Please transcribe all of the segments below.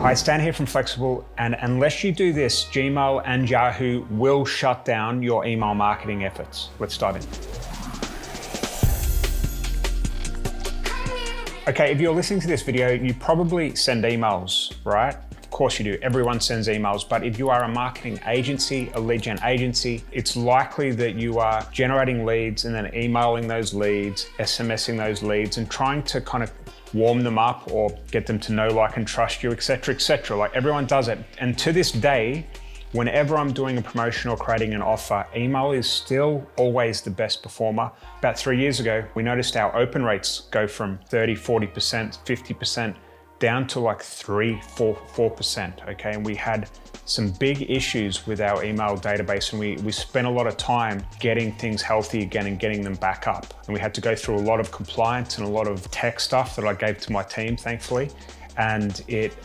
Hi, Stan here from Flexxable, and unless you do this, Gmail and Yahoo will shut down your email marketing efforts. Let's dive in. Okay, if you're listening to this video, you probably send emails, right? Of course you do, everyone sends emails, but if you are a marketing agency, a lead gen agency, it's likely that you are generating leads and then emailing those leads, SMSing those leads, and trying to kind of warm them up or get them to know, like, and trust you, etc., etc. Like, everyone does it. And to this day, whenever I'm doing a promotion or creating an offer, email is still always the best performer. About 3 years ago, we noticed our open rates go from 30, 40%, 50% down to like 3, 4%, okay? And we had some big issues with our email database, and we spent a lot of time getting things healthy again and getting them back up. And we had to go through a lot of compliance and a lot of tech stuff that I gave to my team, thankfully. And it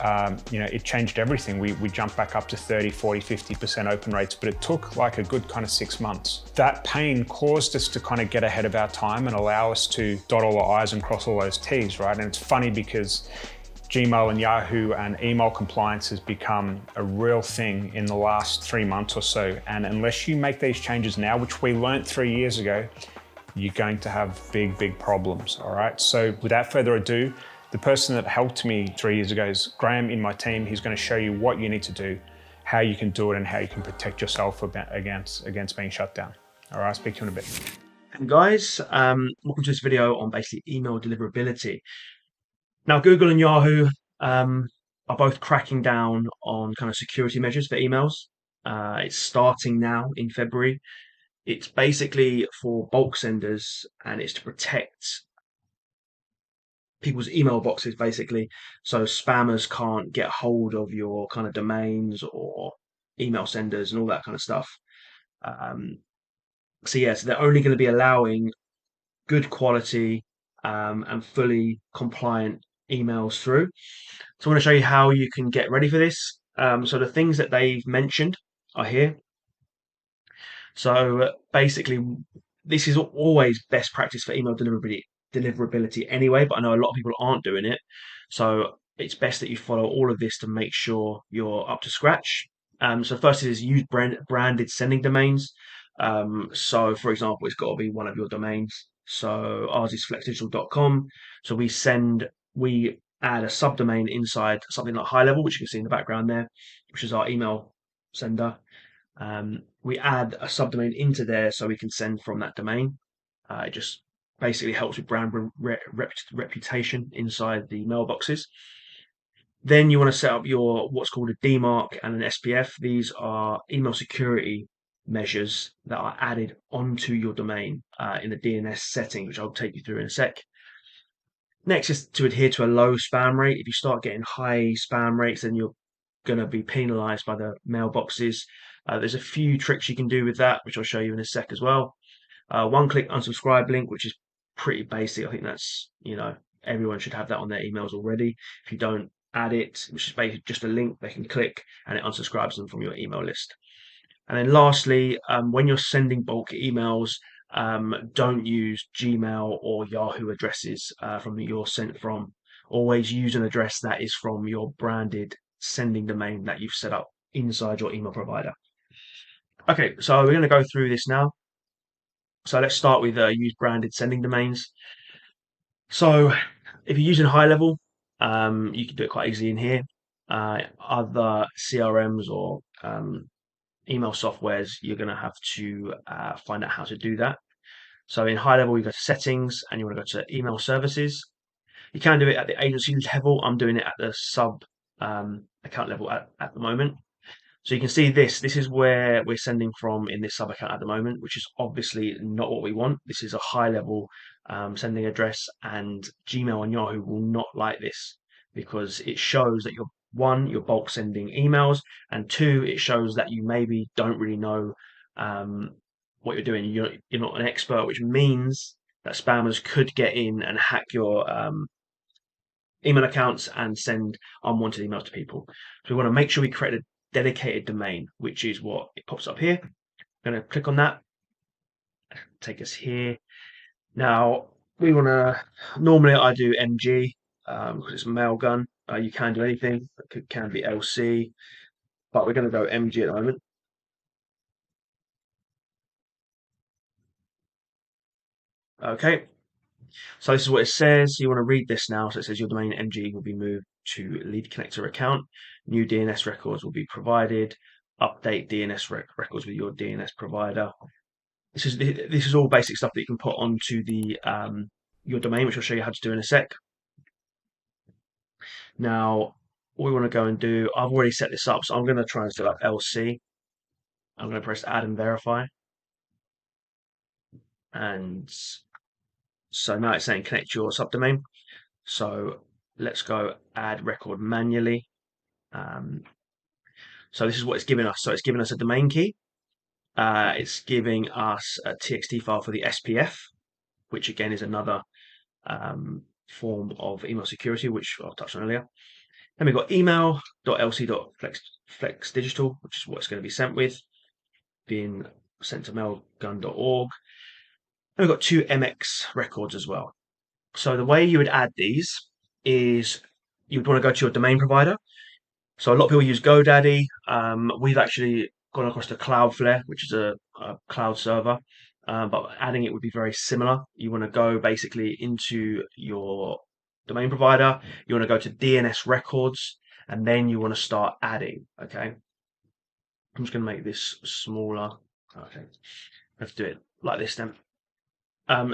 changed everything. We jumped back up to 30, 40, 50% open rates, but it took like a good kind of 6 months. That pain caused us to kind of get ahead of our time and allow us to dot all the I's and cross all those T's, right? And it's funny because Gmail and Yahoo and email compliance has become a real thing in the last 3 months or so. And unless you make these changes now, which we learned 3 years ago, you're going to have big, big problems, all right? So without further ado, the person that helped me 3 years ago is Graham in my team. He's going to show you what you need to do, how you can do it, and how you can protect yourself against being shut down. All right, I'll speak to you in a bit. And guys, welcome to this video on basically email deliverability. Now, Google and Yahoo are both cracking down on kind of security measures for emails. It's starting now in February. It's basically for bulk senders, and it's to protect people's email boxes, basically, so spammers can't get hold of your kind of domains or email senders and all that kind of stuff. So yes, they're only going to be allowing good quality and fully compliant emails through. So I want to show you how you can get ready for this. So the things that they've mentioned are here. So basically, this is always best practice for email deliverability anyway, but I know a lot of people aren't doing it. So it's best that you follow all of this to make sure you're up to scratch. So first is use branded sending domains. So for example, it's got to be one of your domains. So ours is flexdigital.com. So we add a subdomain inside something like high level, which you can see in the background there, which is our email sender. We add a subdomain into there so we can send from that domain. It just basically helps with brand reputation inside the mailboxes. Then you want to set up your what's called a DMARC and an SPF. These are email security measures that are added onto your domain in the DNS setting, which I'll take you through in a sec. Next is to adhere to a low spam rate. If you start getting high spam rates, then you're going to be penalized by the mailboxes. There's a few tricks you can do with that, which I'll show you in a sec as well. One-click unsubscribe link, which is pretty basic. I think that's, everyone should have that on their emails already. If you don't add it, which is basically just a link they can click and it unsubscribes them from your email list. And then lastly, when you're sending bulk emails, don't use Gmail or Yahoo addresses from that you're sent from. Always use an address that is from your branded sending domain that you've set up inside your email provider. Okay, so we're going to go through this now. So let's start with use branded sending domains. So if you're using high level, you can do it quite easily in here. Other CRMs or email softwares, you're going to have to find out how to do that. So in high level, you go to settings and you want to go to email services. You can do it at the agency level. I'm doing it at the sub account level at the moment. So you can see this is where we're sending from in this sub account at the moment, which is obviously not what we want. This is a high level sending address, and Gmail and Yahoo will not like this because it shows that you're bulk sending emails, and two, it shows that you maybe don't really know what you're doing. You're not an expert, which means that spammers could get in and hack your email accounts and send unwanted emails to people. So we want to make sure we create a dedicated domain, which is what it pops up here. I'm going to click on that, take us here. Now we want to, normally I do MG because it's a mailgun, You can do anything. It can be LC, but we're going to go MG at the moment. Okay, so this is what it says. You want to read this now. So it says your domain MG will be moved to lead connector account. New DNS records will be provided. Update DNS records with your DNS provider. This is all basic stuff that you can put onto the your domain, which I'll show you how to do in a sec. Now, what we want to go and do, I've already set this up, so I'm going to try and set up LC. I'm going to press add and verify. And so now it's saying connect your subdomain. So let's go add record manually. So this is what it's giving us. So it's giving us a domain key. It's giving us a TXT file for the SPF, which again is another form of email security, which I'll touch on earlier. Then we've got email.lc.flexdigital, which is what it's going to be sent with, being sent to mailgun.org. And we've got 2 MX records as well. So the way you would add these is you would want to go to your domain provider. So a lot of people use GoDaddy. We've actually gone across to Cloudflare, which is a cloud server. But adding it would be very similar. You want to go basically into your domain provider. You want to go to DNS records, and then you want to start adding. Okay. I'm just going to make this smaller. Okay. Let's do it like this then.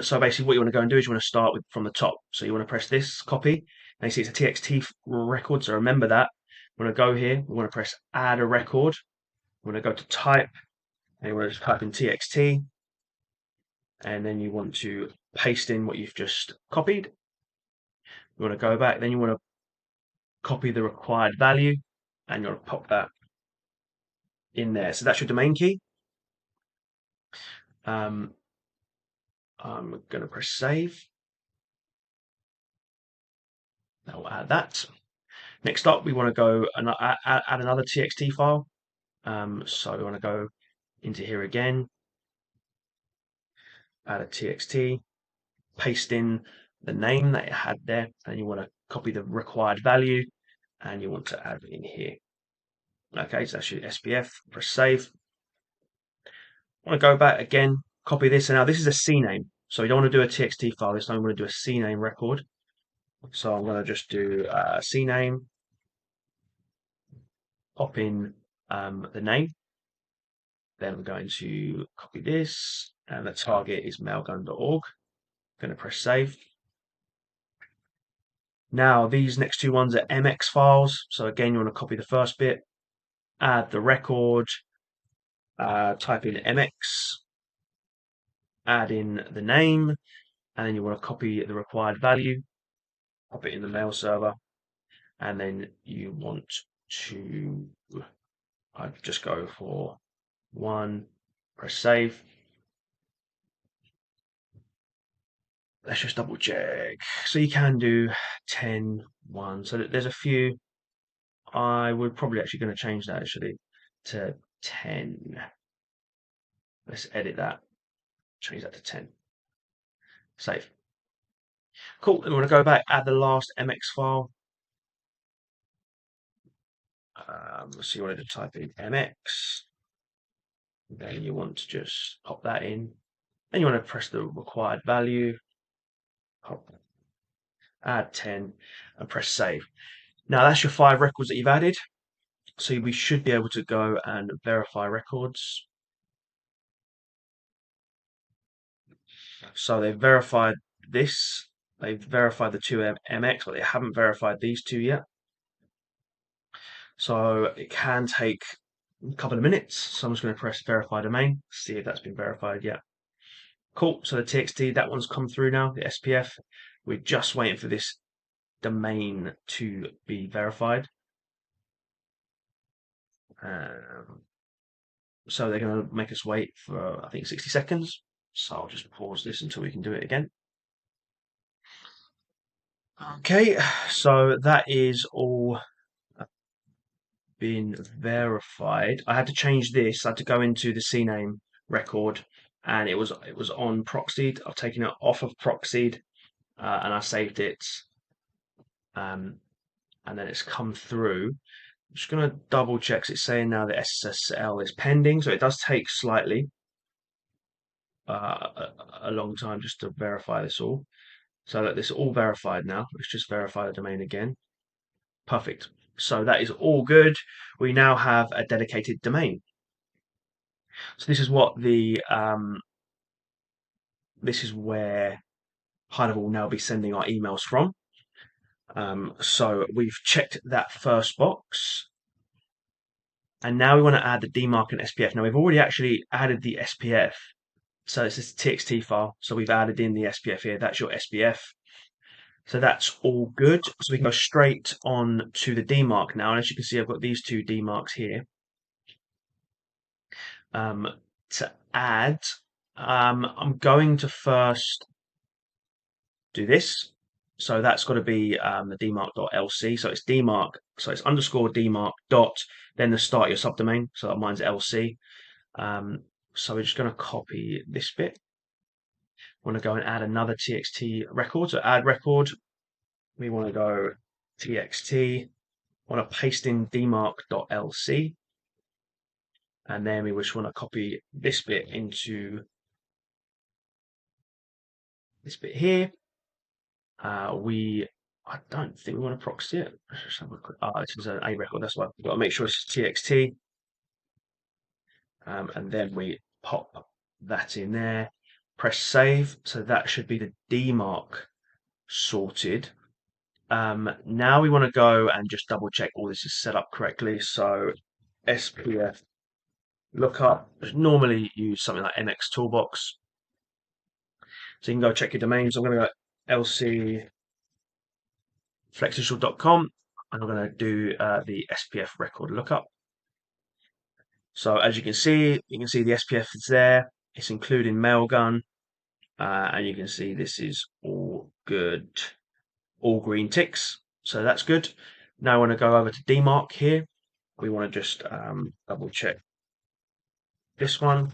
So basically what you want to go and do is you want to start with from the top. So you want to press this copy. And you see it's a TXT record, so remember that. We want to go here. We want to press add a record. We want to go to type, and you want to type in TXT. And then you want to paste in what you've just copied. You want to go back. Then you want to copy the required value, and you want to pop that in there. So that's your domain key. I'm going to press save. That will add that. Next up, we want to go and add another TXT file. So we want to go into here again, add a TXT, paste in the name that it had there, and you want to copy the required value, and you want to add it in here. Okay, so that's your SPF. Press save. I want to go back again, copy this, and now this is a CNAME. So we don't want to do a TXT file this time. I'm going to do a CNAME record. So I'm going to just do CNAME, pop in the name. Then I'm going to copy this, and the target is mailgun.org. Going to press save. Now these next 2 ones are MX files. So again, you want to copy the first bit, add the record, type in MX, add in the name, and then you want to copy the required value, pop it in the mail server, and then you want to I'd just go for 1, press save. Let's just double check. So you can do 10, 1. So there's a few. I would probably actually going to change that actually to 10. Let's edit that. Change that to 10. Save. Cool. Then we want to go back, add the last MX file. So you wanted to type in MX. Then you want to just pop that in. Then you want to press the required value. Pop, add 10 and press save. Now that's your 5 records that you've added. So we should be able to go and verify records. So they've verified this. They've verified the 2 MX, but they haven't verified these 2 yet. So it can take a couple of minutes. So I'm just going to press verify domain, see if that's been verified yet. Cool. So the TXT, that one's come through now, the SPF. We're just waiting for this domain to be verified. So they're going to make us wait for, I think, 60 seconds. So I'll just pause this until we can do it again. Okay, so that is all been verified. I had to change this. I had to go into the CNAME record, and it was on proxied. I've taken it off of proxied, and I saved it and then it's come through. I'm just going to double check 'cause it's saying now that SSL is pending, so it does take slightly a long time just to verify this all. So that this is all verified now. Let's just verify the domain again. Perfect. So that is all good. We now have a dedicated domain. So this is what this is where Hive will now be sending our emails from. So we've checked that first box. And now we want to add the DMARC and SPF. Now we've already actually added the SPF. So it's this TXT file. So we've added in the SPF here. That's your SPF. So that's all good. So we can go straight on to the DMARC now. And as you can see, I've got these two DMARCs here. To add, I'm going to first do this. So that's got to be the DMARC.lc. So it's DMARC, so it's underscore DMARC dot, then the start your subdomain. So mine's LC. So we're just going to copy this bit. Want to go and add another TXT record. So add record. We want to go TXT. Want to paste in DMARC.lc. And then we just want to copy this bit into this bit here. I don't think we want to proxy it. Let's just have a quick, this is an A record, that's why we've got to make sure it's TXT. And then we pop that in there, press save. So that should be the DMARC sorted. Now we want to go and just double check all this is set up correctly. So SPF lookup, normally use something like NX Toolbox. So you can go check your domains. I'm going to go LC Flexxable.com, and I'm going to do the SPF record lookup. So as you can see the SPF is there. It's including Mailgun, and you can see this is all good, all green ticks. So that's good. Now I want to go over to DMARC here. We want to just double check this one.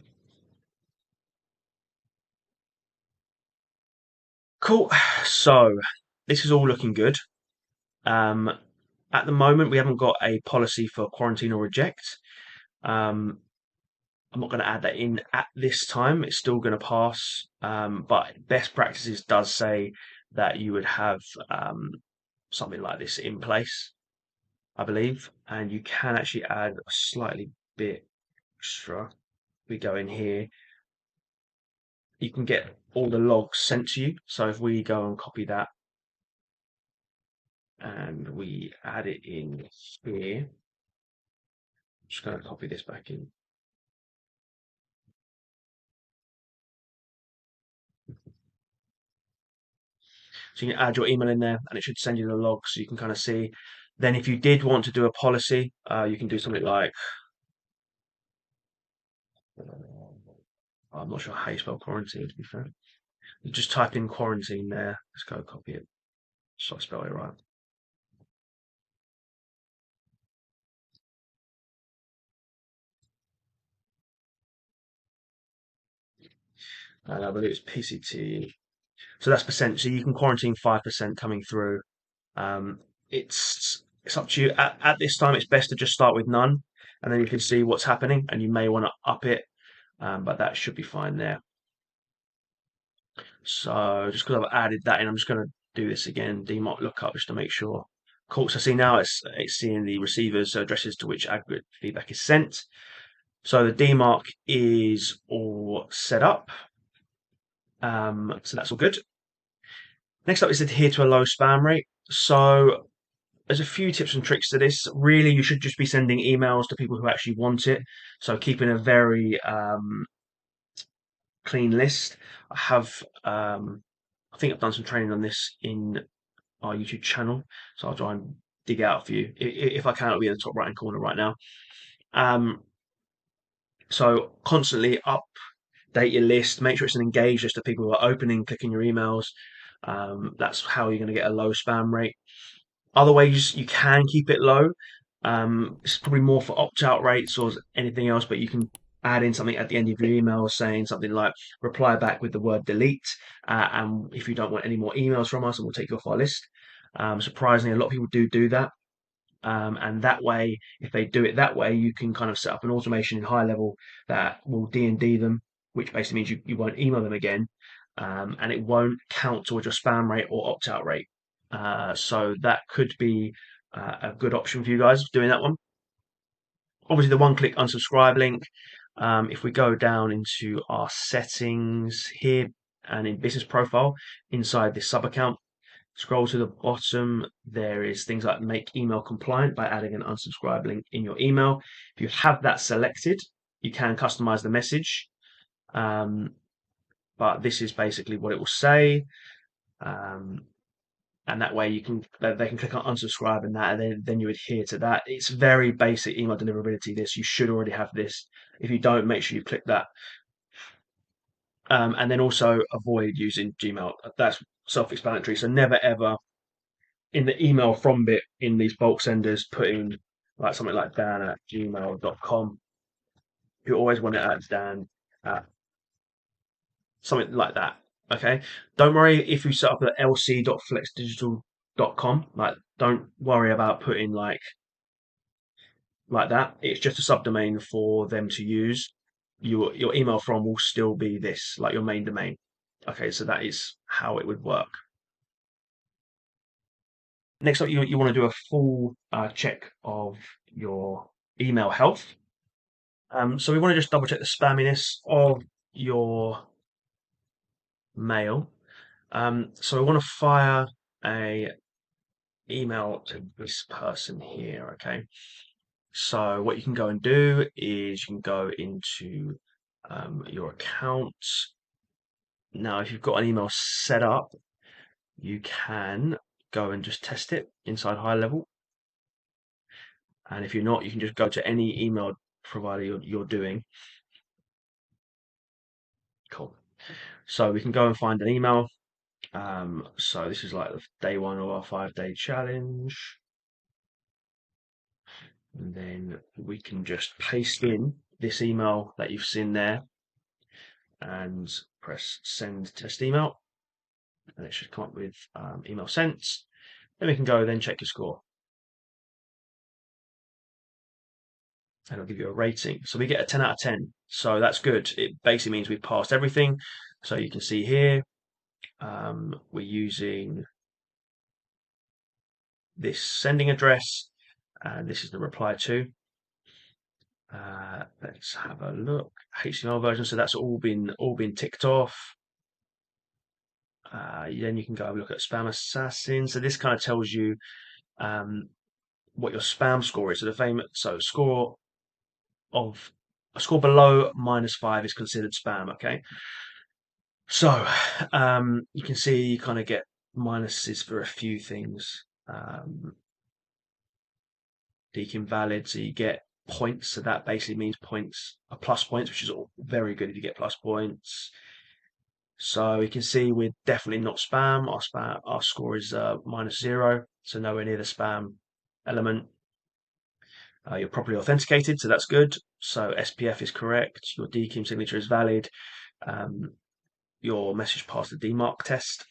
Cool. So this is all looking good. At the moment, we haven't got a policy for quarantine or reject. I'm not going to add that in at this time. It's still going to pass. But best practices does say that you would have something like this in place, I believe. And you can actually add a slightly bit extra. We go in here. You can get all the logs sent to you. So if we go and copy that, and we add it in here. I'm just going to copy this back in. So you can add your email in there and it should send you the logs so you can kind of see. Then if you did want to do a policy, you can do something like, I'm not sure how you spell quarantine, to be fair. You just type in quarantine there. Let's go copy it. So I spell it right. And I believe it's PCT. So that's percent. So you can quarantine 5% coming through. It's up to you. At this time, it's best to just start with none, and then you can see what's happening, and you may want to up it, but that should be fine there. So just because I've added that in, I'm just going to do this again, DMARC lookup, just to make sure. Cool. So see now it's seeing the receivers addresses to which aggregate feedback is sent. So the DMARC is all set up. So that's all good. Next up is adhere to a low spam rate. So there's a few tips and tricks to this. Really, you should just be sending emails to people who actually want it. So keeping a very clean list. I think I've done some training on this in our YouTube channel, so I'll try and dig out for you. If I can, it'll be in the top right hand corner right now. So constantly update your list. Make sure it's an engaged list of people who are opening, clicking your emails. That's how you're going to get a low spam rate. Other ways you can keep it low. It's probably more for opt-out rates or anything else, but you can add in something at the end of your email saying something like reply back with the word delete, and if you don't want any more emails from us, and we'll take you off our list. Surprisingly, a lot of people do that. And that way, if they do it that way, you can kind of set up an automation in high level that will D&D them, which basically means you won't email them again, and it won't count towards your spam rate or opt-out rate. So that could be a good option for you guys doing that one. Obviously, the one-click unsubscribe link. If we go down into our settings here and in business profile, inside this sub account, scroll to the bottom, there is things like make email compliant by adding an unsubscribe link in your email. If you have that selected, you can customize the message. But this is basically what it will say. And that way they can click on unsubscribe and that, and then you adhere to that. It's very basic email deliverability. This, you should already have this. If you don't, make sure you click that. And then also avoid using Gmail. That's self-explanatory. So never ever in the email from bit in these bulk senders put in like something like dan@gmail.com. You always want it at Dan at something like that. Okay. Don't worry if you set up at lc.flexdigital.com. Like, don't worry about putting like that. It's just a subdomain for them to use. Your email from will still be this, like your main domain. Okay, so that is how it would work. Next up, you want to do a full check of your email health. So we want to just double check the spamminess of your mail. So we want to fire a email to this person here, okay? So what you can go and do is you can go into your account. Now, if you've got an email set up, you can go and just test it inside high level. And if you're not, you can just go to any email provider you're doing. Cool. So we can go and find an email. So this is like day one of our 5-day challenge. And then we can just paste in this email that you've seen there and press send test email. And it should come up with email sent. Then we can go then check your score. And it'll give you a rating. So we get a 10 out of 10. So that's good. It basically means we've passed everything. So you can see here, we're using this sending address, and this is the reply to. Let's have a look. HTML version. So that's all been ticked off. Then you can go and look at Spam Assassin. So this kind of tells you what your spam score is. So a score below -5 is considered spam. Okay. So you can see you kind of get minuses for a few things. Deek invalid, so you get points. So that basically means points are plus points, which is very good if you get plus points. So you can see we're definitely not spam. Our score is -0, so nowhere near the spam element. You're properly authenticated, so that's good. So SPF is correct. Your DKIM signature is valid. Your message passed the DMARC test.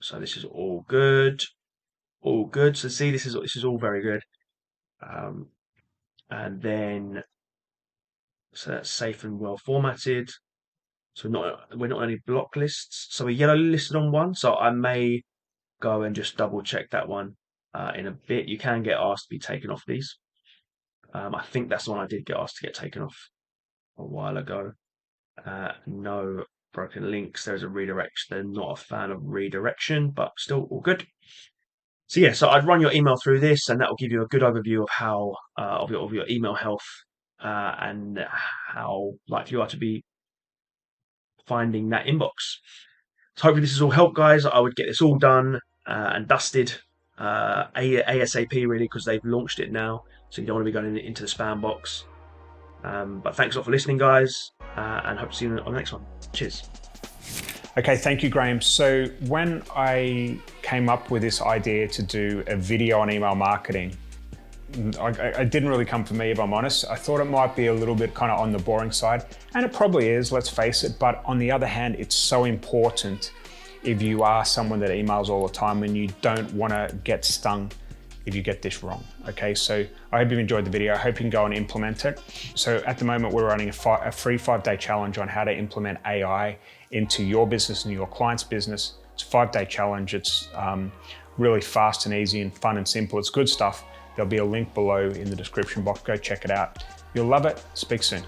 So this is all good. All good. So see, this is all very good. And then, so that's safe and well formatted. So we're not on any block lists. So we're yellow listed on one. So I may go and just double check that one in a bit. You can get asked to be taken off these. I think that's the one I did get asked to get taken off a while ago. No broken links. There's a redirection. They're not a fan of redirection, but still all good. So yeah, so I'd run your email through this, and that will give you a good overview of how of your email health and how likely you are to be finding that inbox. So hopefully this has all helped, guys. I would get this all done and dusted ASAP, really, because they've launched it now, so you don't want to be going into the spam box. But thanks a lot for listening, guys, and hope to see you on the next one. Cheers. Okay, thank you, Graham. So when I came up with this idea to do a video on email marketing, it didn't really come from me, if I'm honest. I thought it might be a little bit kind of on the boring side, and it probably is, let's face it. But on the other hand, it's so important if you are someone that emails all the time and you don't want to get stung if you get this wrong. Okay, so I hope you've enjoyed the video. I hope you can go and implement it. So at the moment, we're running a free 5-day challenge on how to implement AI into your business and your client's business. It's a 5-day challenge. It's really fast and easy and fun and simple. It's good stuff. There'll be a link below in the description box. Go check it out. You'll love it. Speak soon.